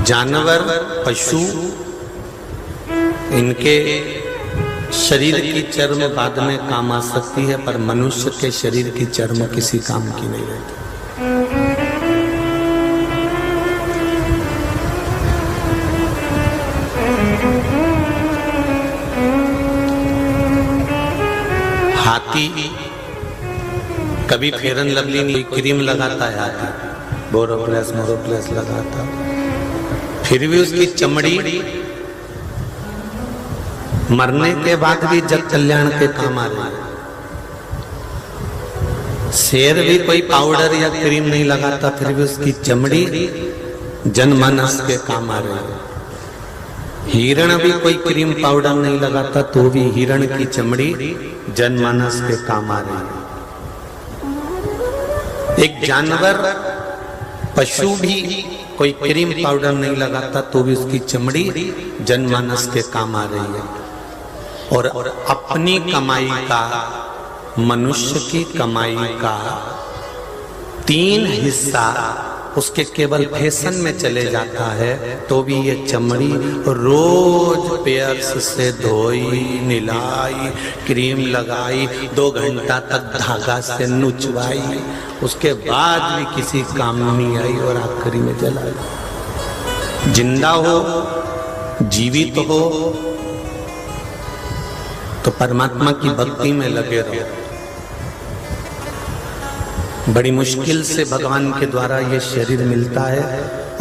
जानवर, पशु, इनके शरीर की चर्म बाद में काम आ सकती है, पर मनुष्य के शरीर की चर्म किसी काम की नहीं रहती। हाथी कभी फेरन लवली नहीं, क्रीम लगाता है हाथी, बोरोप्लस मोरोप्लस लगाता, फिर भी उसकी चमड़ी मरने के बाद भी जग कल्याण के काम आ रही है। शेर भी कोई पाउडर या क्रीम नहीं लगाता, फिर भी उसकी चमड़ी जनमानस के काम आ रही है। हिरण भी कोई क्रीम पाउडर नहीं लगाता, तो भी हिरण की चमड़ी जनमानस के काम आ रही है। एक जानवर, पशु भी कोई क्रीम पाउडर नहीं लगाता, तो भी उसकी चमड़ी जनमानस के काम आ रही है। और अपनी कमाई का, मनुष्य की कमाई का 3 हिस्सा उसके केवल फैशन में चले जाता है, तो भी ये चमड़ी रोज पेयर्स से धोई, निलाई, क्रीम लगाई, 2 घंटा तक धागा से नुचवाई, उसके बाद भी किसी काम नहीं आई और आखिरी में जलाई। जिंदा हो, जीवित हो, तो परमात्मा की भक्ति में लगे रहो। बड़ी मुश्किल से भगवान के द्वारा ये शरीर मिलता है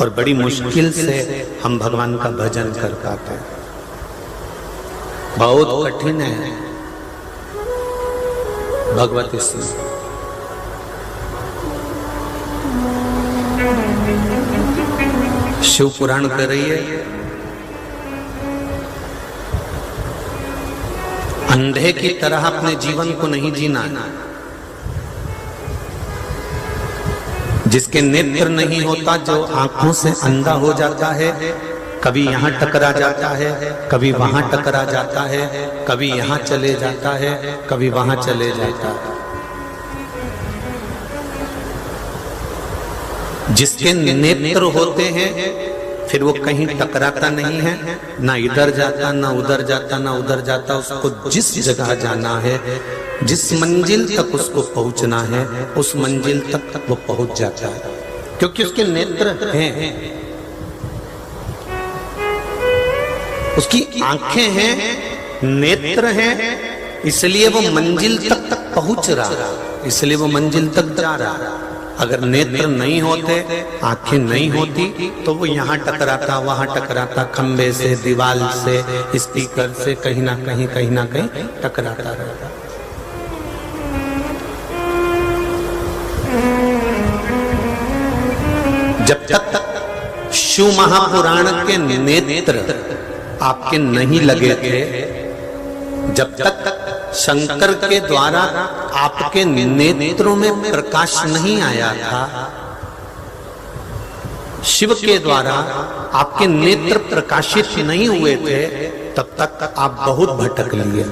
और बड़ी मुश्किल से हम भगवान का भजन कर पाते हैं। बहुत कठिन है भगवती से। शिव पुराण कर रही है, अंधे की तरह अपने जीवन को नहीं जीना। जिसके नेत्र नहीं होता, जो आंखों से अंधा हो जाता है, कभी यहां टकरा जाता है, कभी वहां टकरा जाता है, कभी यहां चले जाता है, कभी वहां चले जाता है। जिसके नेत्र होते हैं, फिर वो कहीं टकराता नहीं है, ना इधर जाता, ना उधर जाता, ना उधर जाता। उसको जिस जगह जाना है, जिस मंजिल तक उसको पहुंचना है, उस मंजिल तक वो पहुंच जाता है, क्योंकि उसके नेत्र हैं, उसकी आंखें हैं, नेत्र हैं, इसलिए वो मंजिल तक पहुंच रहा, इसलिए वो मंजिल तक जा रहा। अगर नेत्र नहीं होते, आंखें नहीं होती, तो वो यहाँ टकराता, वहां टकराता, खंबे से, दीवार से, स्पीकर से, कहीं ना कहीं टकराता रहता। जब तक शिव महापुराण के नेत्र आपके नहीं लगे थे, जब तक शंकर के द्वारा आपके नेत्रों में प्रकाश नहीं आया था, शिव के द्वारा आपके नेत्र प्रकाशित नहीं हुए थे, तब तक आप बहुत भटक लिए।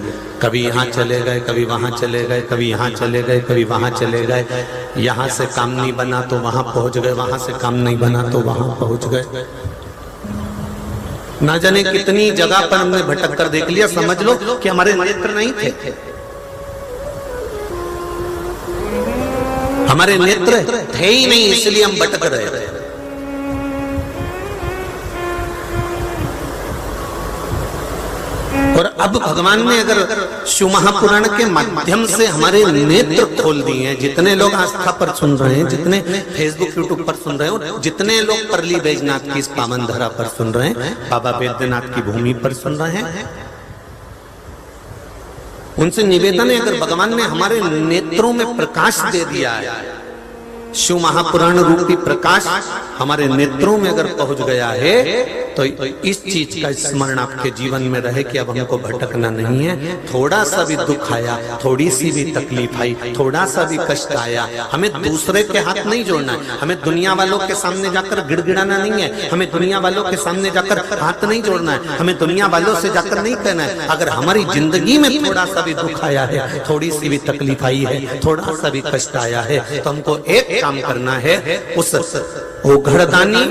कभी यहाँ चले गए, कभी वहां चले गए, कभी यहाँ चले गए, कभी वहां चले गए। यहाँ से काम नहीं बना तो वहां पहुंच गए, वहां से काम नहीं बना तो वहां पहुंच गए। ना जाने कितनी जगह पर हमने भटक कर देख लिया। समझ लो कि हमारे नेत्र नहीं थे, हमारे नेत्र थे ही नहीं, इसलिए हम भटक रहे थे। और अब भगवान ने अगर शिव महापुराण के माध्यम से हमारे नेत्र खोल दिए हैं, जितने लोग आस्था पर सुन रहे हैं, जितने फेसबुक यूट्यूब पर सुन रहे हैं, जितने लोग परली बैजनाथ की इस पावन धरा पर सुन रहे हैं, बाबा बैद्यनाथ की भूमि पर सुन रहे हैं, उनसे निवेदन है, अगर भगवान ने हमारे नेत्रों में प्रकाश दे दिया है, शिव महापुराण रूपी प्रकाश हमारे नेत्रों में अगर पहुंच गया है, तो इस चीज का स्मरण आपके जीवन में रहे कि अब हमको भटकना नहीं है। थोड़ा सा भी दुख आया, थोड़ी सी भी तकलीफ आई, थोड़ा सा भी कष्ट आया, हमें दूसरे के हाथ नहीं जोड़ना है, हमें दुनिया वालों के सामने जाकर गिड़गिड़ाना नहीं है, हमें दुनिया वालों के सामने जाकर हाथ नहीं जोड़ना है, हमें दुनिया वालों से जाकर नहीं कहना है। अगर हमारी जिंदगी में थोड़ा सा भी दुख आया है, थोड़ी सी भी तकलीफ आई है, थोड़ा सा भी कष्ट आया है, तो हमको एक काम करना है, उस ओ घड़दानी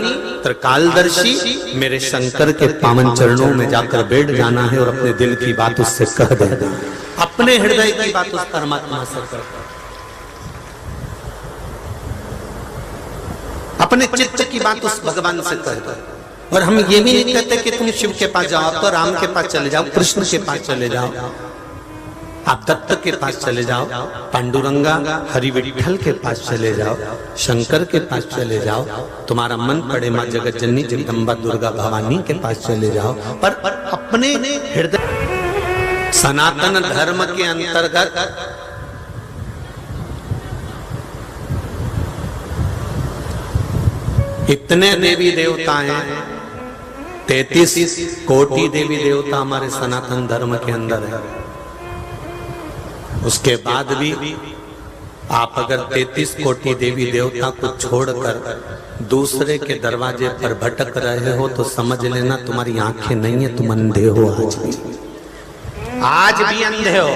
त्रिकालदर्शी, मेरे शंकर के पावन चरणों में जाकर बैठ जाना है और अपने दिल की बात उससे कह देना, अपने हृदय की बात उस परमात्मा से कर, अपने चित्त की बात उस भगवान से कह दो। और हम ये भी नहीं कहते कि तुम शिव के पास जाओ, तो राम के पास चले जाओ, कृष्ण के पास चले जाओ, आप दत्त के पास चले जाओ, पांडुरंगा हरि विठल के पास चले जाओ, शंकर के पास चले जाओ, तुम्हारा मन पड़े मां जगत जननी जगदम्बा दुर्गा भवानी के पास चले जाओ, पर अपने हृदय सनातन धर्म के अंतर्गत इतने देवी देवता हैं, 33 कोटि देवी देवता हमारे सनातन धर्म के अंदर है। उसके बाद भी आप अगर 33 कोटि देवी देवता को छोड़कर दूसरे के दरवाजे पर भटक रहे हो तो समझ लेना तुम्हारी आंखें नहीं है, तुम अंधे हो। आज भी अंधे हो।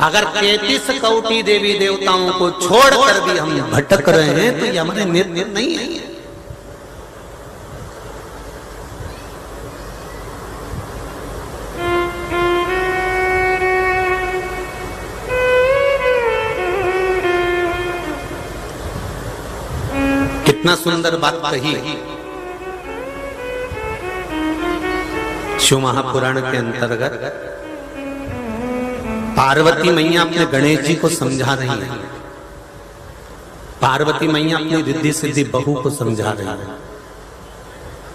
अगर 33 कोटि देवी देवताओं को छोड़कर भी हम भटक रहे हैं तो ये हमारे निर्णय नहीं है। कितना सुंदर बात कही शिव महापुराण के अंतर्गत। पार्वती मैया अपने गणेश जी को समझा रही है, पार्वती मैया अपनी रिद्धि सिद्धि बहू को समझा रही है।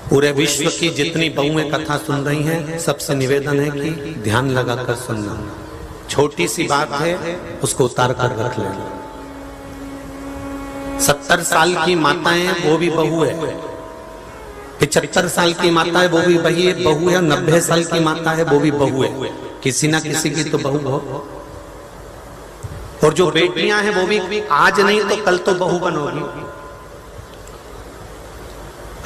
पूरे विश्व की जितनी बहुएं कथा सुन रही हैं, सबसे निवेदन है कि ध्यान लगाकर सुनना। छोटी सी बात है, उसको उतार कर रख लेना। 70 साल की माताएं वो भी बहू है, 75 साल की माता है वो भी बहू है, 90 साल की माता है वो भी बहू है। किसी ना किसी की तो बहू हो। और जो बेटियां हैं वो भी आज नहीं तो कल तो बहू बनोगी।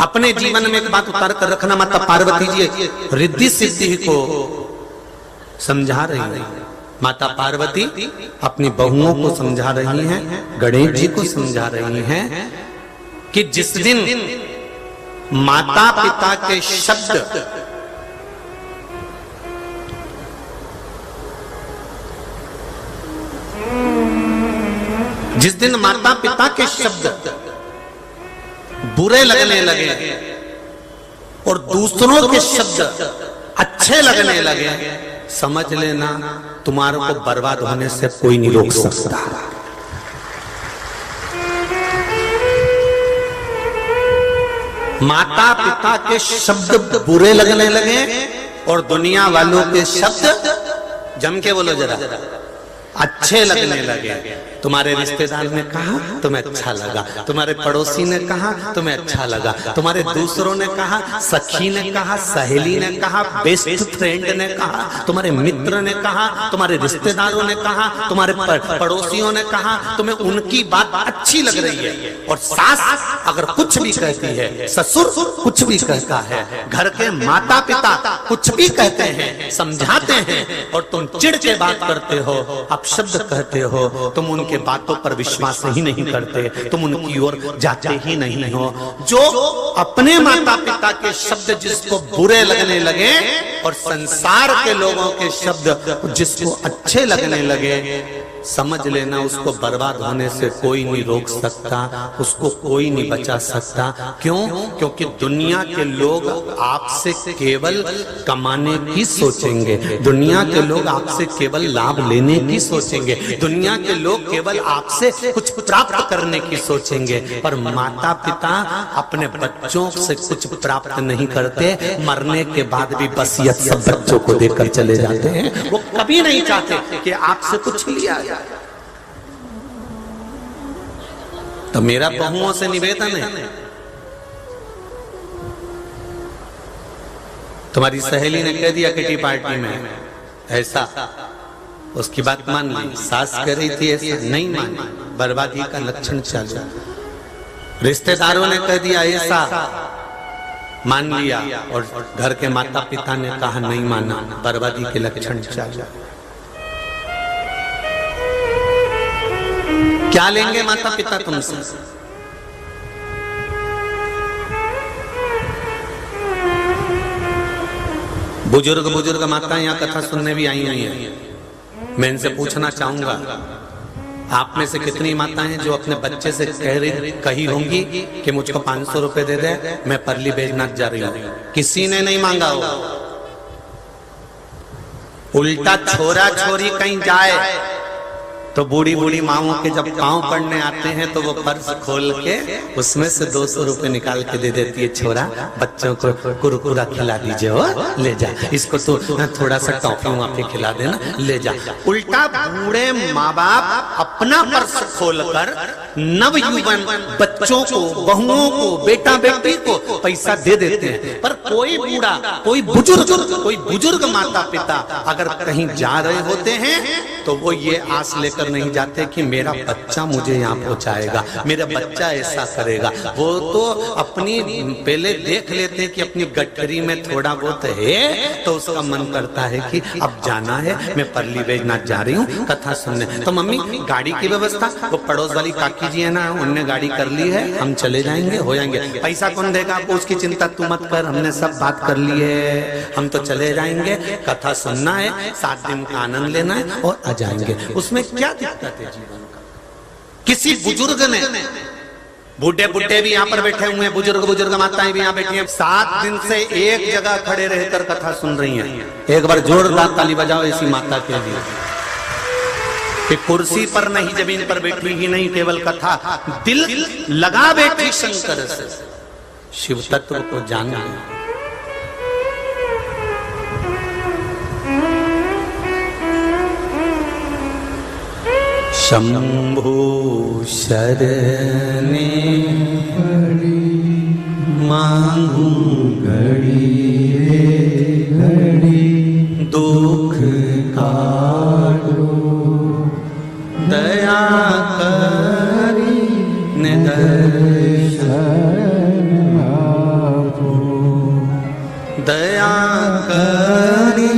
अपने जीवन में एक बात उतार कर रखना, माता पार्वती जी रिद्धि सिद्धि को समझा रही है। माता पार्वती अपनी बहुओं को समझा रही हैं, गणेश जी को समझा रही हैं कि जिस दिन माता पिता के शब्द जिस दिन माता पिता के शब्द बुरे लगने लगे और दूसरों के शब्द अच्छे लगने लगे, समझ लेना तुम्हारे को बर्बाद होने से कोई नहीं रोक सकता। माता पिता के शब्द बुरे लगने लगे और दुनिया वालों के शब्द, जम के बोलो जरा, अच्छे लगने लगे। तुम्हारे रिश्तेदार ने कहा तुम्हें अच्छा लगा, तुम्हारे पड़ोसी ने कहा तुम्हें अच्छा लगा, तुम्हारे दूसरों ने कहा, सखी ने कहा, सहेली ने कहा, बेस्ट फ्रेंड ने कहा, तुम्हारे मित्र ने कहा, तुम्हारे रिश्तेदारों ने कहा, तुम्हारे पड़ोसियों ने कहा, तुम्हें उनकी बात अच्छी लग रही है। और सास अगर कुछ भी कहती है, ससुर कुछ भी कहता है, घर के माता पिता कुछ भी कहते हैं, समझाते हैं, और तुम चिढ़ के बात करते हो, अपशब्द कहते हो, तुम उनके बातों पर विश्वास ही नहीं करते, तुम उनकी ओर जाते ही नहीं हो। जो अपने माता पिता के शब्द जिसको बुरे लगने लगे और संसार के लोगों के शब्द जिसको अच्छे लगने लगे, समझ लेना उसको बर्बाद होने से कोई नहीं रोक सकता, उसको कोई नहीं बचा सकता। क्यों? क्योंकि दुनिया के लोग आपसे केवल कमाने की सोचेंगे, दुनिया के लोग आपसे केवल लाभ लेने की सोचेंगे, दुनिया के लोग केवल आपसे कुछ प्राप्त करने की सोचेंगे। पर माता पिता अपने बच्चों से कुछ प्राप्त नहीं करते, मरने के बाद भी वसीयत सब बच्चों को देकर चले जाते हैं। वो कभी नहीं चाहते कि आपसे कुछ लिया जाए। तो मेरा बहुओं से निवेदन है, तुम्हारी सहेली ने कह दिया किटी पार्टी में ऐसा, उसकी बात मान ली, सास कह रही थी ऐसा, नहीं मानी, बर्बादी का लक्षण चालू। रिश्तेदारों ने कह दिया ऐसा, मान लिया, और घर के माता पिता ने कहा नहीं माना, बर्बादी के लक्षण चालू। क्या लेंगे माता पिता तुमसे? बुजुर्ग माताएं यहाँ कथा सुनने भी आई हुई हैं। मैं इनसे पूछना चाहूंगा, आप में से कितनी माताएं हैं जो अपने बच्चे से कही होंगी कि मुझको 500 रुपए दे दे, मैं परली बैजनाथ जा रही हूं? किसी ने नहीं मांगा होगा। उल्टा छोरा छोरी कहीं जाए तो बूढ़ी बूढ़ी माओं के जब पांव पड़ने आते हैं तो वो पर्स खोल के उसमें से 200 रुपए निकाल के दे देती है, छोरा बच्चों को कुरकुरा खिला दीजिए, वो ले जा, इसको तो थोड़ा सा टॉफी वहां पे खिला देना, ले जा। उल्टा बूढ़े माँ बाप अपना पर्स खोलकर नवयुवन बच्चों को, बहुओं को, बेटा बेटी को पैसा दे देते हैं। पर कोई बूढ़ा, कोई बुजुर्ग माता पिता अगर कहीं जा रहे होते हैं तो वो ये आस लेकर नहीं जाते कि मेरा बच्चा मुझे यहाँ पहुंचाएगा, मेरा बच्चा ऐसा करेगा। वो तो अपनी पहले देख लेते हैं कि अपनी गठरी में थोड़ा बहुत है तो उसका मन करता है कि अब जाना है, मैं परली बैजनाथ जा रही हूँ कथा सुनने। तो मम्मी गाड़ी की व्यवस्था, वो पड़ोस वाली काकी जी है ना, उनने गाड़ी कर ली है, हम चले जाएंगे, हो जाएंगे। पैसा कौन देगा आपको, उसकी चिंता तू मत कर, हमने सब बात कर ली है, हम तो चले जाएंगे, कथा सुनना है, 7 दिन का आनंद लेना है और आ जाएंगे। उसमें क्या दिक्कत है जीवन का? किसी बुजुर्ग ने, बूढ़े बुढ़े भी यहाँ पर बैठे हुए हैं, बुजुर्ग माताएं भी यहाँ बैठी हैं, 7 दिन से एक जगह खड़े रहकर कथा सुन रही हैं। एक बार जोरदार ताली बजाओ ऐसी माता के लिए कि कुर्सी पर नहीं, जमीन पर बैठी ही नहीं, केवल कथा दिल लगा बैठी शंकर से शिव तत्व को जानना। शंभु शरणे मांगू घड़ी दुख काटो, दया करी निदर्शन आपो, दया करी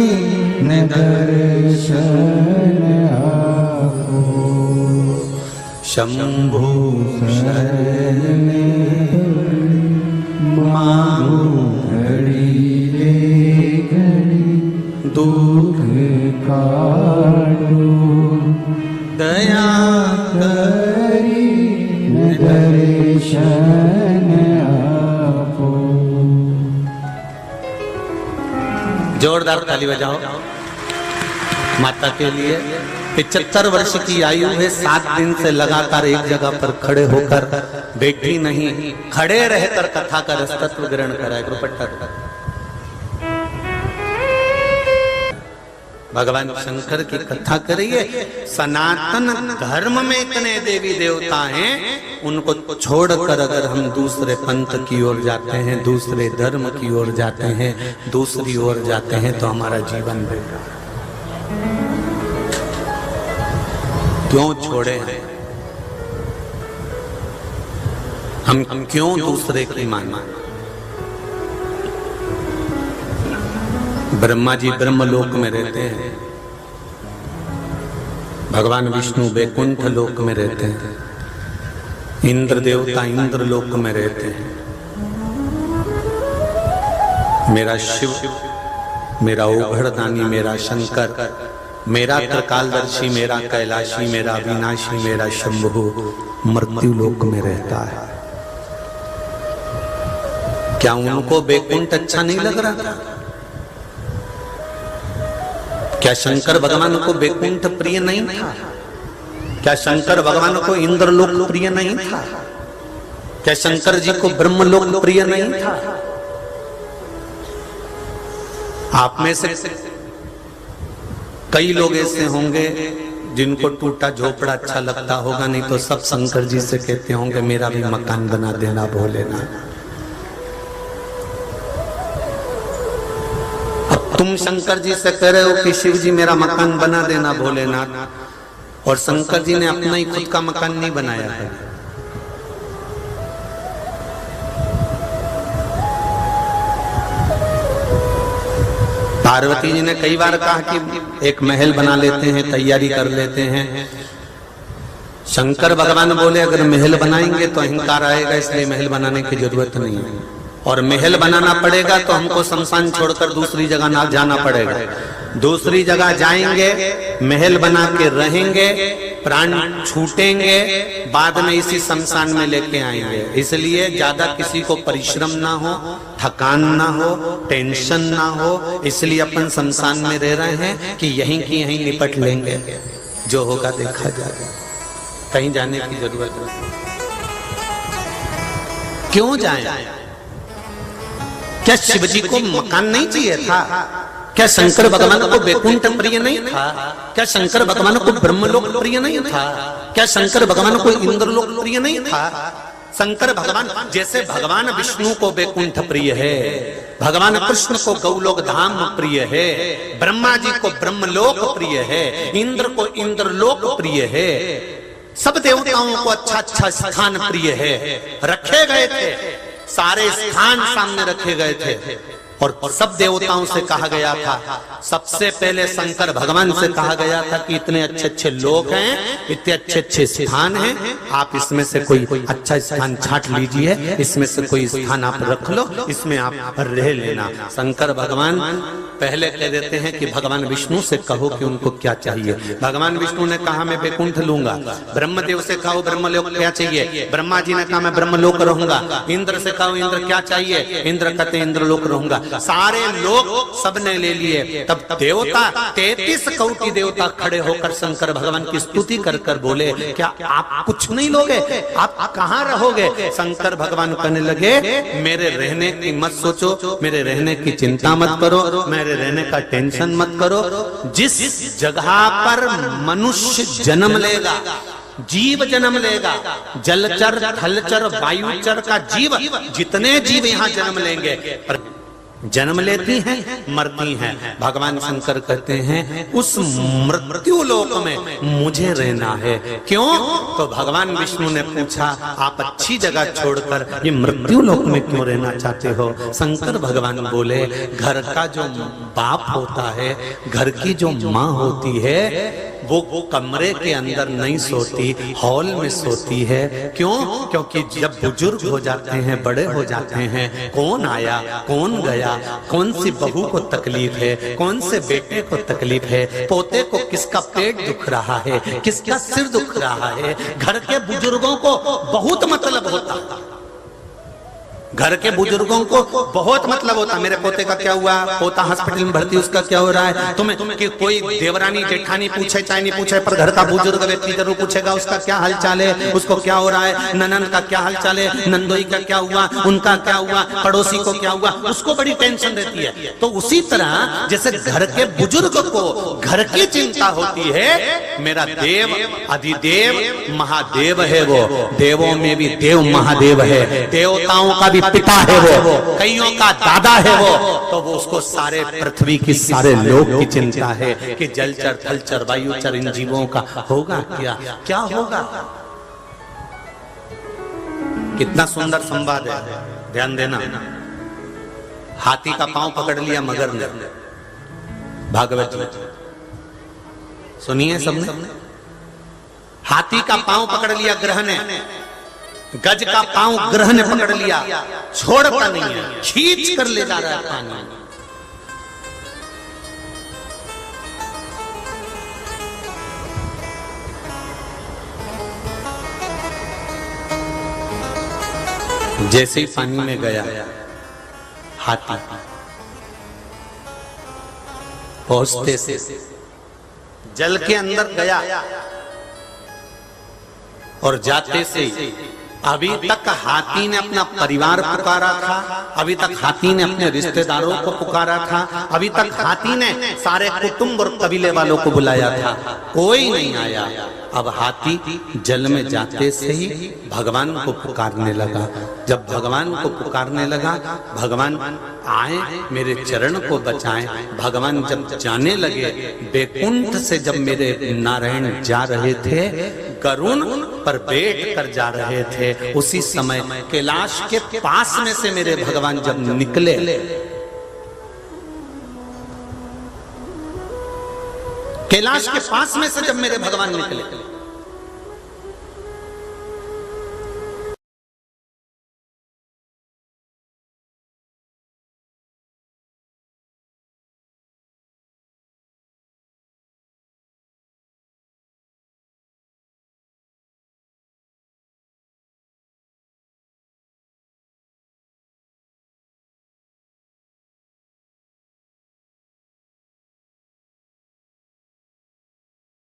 निदर्शन आपो। शंभु शरणे मांगू घड़ी दुख काटो, दया करी दर्शन आपो। जोरदार ताली बजाओ माता के लिए। 75 वर्ष की आयु है, 7 दिन से लगातार एक जगह पर खड़े होकर, बैठी नहीं, खड़े रहकर कथा का रसतत्व ग्रहण कराए। भगवान शंकर की कथा करिए। सनातन धर्म में इतने देवी देवता हैं, उनको छोड़कर अगर हम दूसरे पंथ की ओर जाते हैं, दूसरे धर्म की ओर जाते हैं, दूसरी ओर जाते हैं तो हमारा जीवन बेकार। क्यों छोड़े हैं हम क्यों दूसरे की माना? ब्रह्मा जी ब्रह्मलोक में रहते हैं, भगवान विष्णु वैकुंठ लोक में रहते हैं, इंद्र देवता इंद्र लोक में रहते हैं। मेरा शिव, मेरा ओघड़दानी, मेरा शंकर, मेरा त्रिकालदर्शी, मेरा कैलाशी, मेरा अविनाशी, मेरा शंभु मृत्यु लोक में रहता है। क्या उनको वैकुंठ अच्छा नहीं लग रहा था? क्या शंकर भगवान को वैकुंठ प्रिय नहीं था? क्या शंकर भगवान को इंद्रलोक प्रिय नहीं था? क्या शंकर जी को ब्रह्मलोक प्रिय नहीं था? आप में से कई लोग ऐसे होंगे जिनको टूटा झोपड़ा अच्छा लगता होगा, नहीं तो सब शंकर जी से कहते होंगे मेरा भी मकान बना देना भोलेनाथ। तुम शंकर जी से कह रहे हो कि शिव जी मेरा मकान बना देना भोलेनाथ, और शंकर जी ने अपना ही खुद का मकान नहीं बनाया है। पार्वती जी ने कई बार कहा कि एक महल बना लेते हैं, तैयारी कर लेते हैं। शंकर भगवान बोले अगर महल बनाएंगे तो अहंकार आएगा, इसलिए महल बनाने की जरूरत नहीं है। और महल बनाना पड़ेगा तो हमको शमशान छोड़कर दूसरी जगह ना जाना पड़ेगा। दूसरी जगह जाएंगे, महल बना के रहेंगे, प्राण छूटेंगे, बाद में इसी शमशान में लेके आएंगे। इसलिए ज्यादा किसी को परिश्रम ना हो, थकान ना हो, टेंशन ना हो, इसलिए अपन शमशान में रह रहे हैं कि यहीं की यहीं निपट लेंगे, जो होगा देखा जाएगा, कहीं जाने की जरूरत नहीं। क्यों जाएं? क्या शिवजी को मकान नहीं चाहिए था? क्या शंकर भगवान को वैकुंठ प्रिय नहीं था? क्या शंकर भगवान को ब्रह्मलोक प्रिय नहीं था? क्या शंकर भगवान को इंद्रलोक प्रिय नहीं था? शंकर भगवान जैसे भगवान विष्णु को वैकुंठ प्रिय है, भगवान कृष्ण को गौलोक धाम प्रिय है, ब्रह्मा जी को ब्रह्मलोक प्रिय है, इंद्र को इंद्रलोक प्रिय है, सब देवताओं को अच्छा अच्छा स्थान प्रिय है, रखे गए थे, सारे स्थान सामने रखे गए थे। और सब देवताओं से कहा गया था, सबसे पहले शंकर भगवान से कहा गया था कि इतने अच्छे अच्छे लोग हैं, इतने अच्छे अच्छे स्थान हैं, आप इसमें से कोई अच्छा स्थान छांट लीजिए, इसमें से कोई स्थान आप रख लो, इसमें आप रह लेना। शंकर भगवान पहले कह देते हैं कि भगवान विष्णु से कहो कि उनको क्या चाहिए। भगवान विष्णु ने कहा मैं वैकुंठ लूंगा। ब्रह्मदेव से कहो ब्रह्मलोक क्या चाहिए, ब्रह्मा जी ने कहा मैं ब्रह्मलोक रहूंगा। इंद्र से कहो इंद्र क्या चाहिए, इंद्र कहते इंद्रलोक रहूंगा। सारे लोग सबने ले लिए। तब देवता 33 कोटि देवता खड़े होकर शंकर भगवान की स्तुति कर कर बोले, क्या आप कुछ नहीं लोगे, आप कहां रहोगे? शंकर भगवान कहने लगे, मेरे रहने की मत सोचो, मेरे रहने की चिंता मत करो, मेरे रहने का टेंशन मत करो। जिस जगह पर मनुष्य जन्म लेगा, जीव जन्म लेगा, जलचर थलचर वायुचर का जीव, जितने जीव यहाँ जन्म लेंगे, पर जन्म लेती हैं मरती हैं। भगवान शंकर कहते हैं उस मृत्यु लोक में मुझे रहना है। क्यों? तो भगवान विष्णु ने पूछा आप अच्छी जगह छोड़कर ये मृत्यु लोक में क्यों रहना चाहते हो? शंकर भगवान बोले, घर का जो बाप होता है, घर की जो माँ होती है, वो कमरे के अंदर नहीं सोती, हॉल में सोती है। क्यों? क्योंकि जब बुजुर्ग हो जाते हैं, बड़े हो जाते हैं, कौन आया कौन गया, कौन सी बहू को तकलीफ है, कौन से बेटे को तकलीफ है, पोते को किसका पेट दुख रहा है, किसका सिर दुख रहा है, घर के बुजुर्गों को बहुत मतलब होता। घर के बुजुर्गों को बहुत मतलब होता। मेरे पोते का क्या हुआ, पोता हॉस्पिटल में भर्ती, उसका क्या हो रहा है? तुम्हें कि कोई देवरानी जेठानी पूछे चाहे नहीं पूछे, पर घर का बुजुर्ग व्यक्ति जरूर पूछेगा उसका क्या हालचाल है, उसको क्या हो रहा है, ननन का क्या हालचाल है, नंदोई का क्या हुआ, उनका क्या हुआ, पड़ोसी को क्या हुआ, उसको बड़ी टेंशन रहती है। तो उसी तरह जैसे घर के बुजुर्ग को घर की चिंता होती है, मेरा देव अधिदेव महादेव है, वो देवों में भी देव महादेव है, देवताओं का पिता है वो, कईयों का दादा है वो, तो वो उसको सारे पृथ्वी की सारे लोग की चिंता है कि जलचर थलचर वायुचर इन जीवों का होगा क्या, क्या होगा। कितना सुंदर संवाद है, ध्यान देना। हाथी का पांव पकड़ लिया मगर ने, भागवत में सुनिए सबने। हाथी का पांव पकड़ लिया ग्रह ने, गज का पांव ग्रह ने पकड़ लिया, छोड़ता नहीं है, खींच कर ले जा रहा है पानी। जैसे ही पानी में गया हाथी, पहुंचते से जल के अंदर गया और जाते से अभी तक हाथी ने अपना परिवार पुकारा था, अभी तक हाथी ने अपने रिश्तेदारों को पुकारा था, अभी तक हाथी ने सारे कुटुंब और कबीले वालों को बुलाया था, कोई नहीं आया। अब हाथी जल में जाते से ही भगवान को पुकारने लगा। जब भगवान को पुकारने लगा, भगवान आए मेरे चरण को बचाएं। भगवान जब जाने लगे, वैकुंठ से जब मेरे नारायण जा रहे थे, गरुण पर बैठ कर जा रहे थे, उसी समय कैलाश के पास में से मेरे भगवान जब निकले, कैलाश के पास में से जब मेरे भगवान निकले,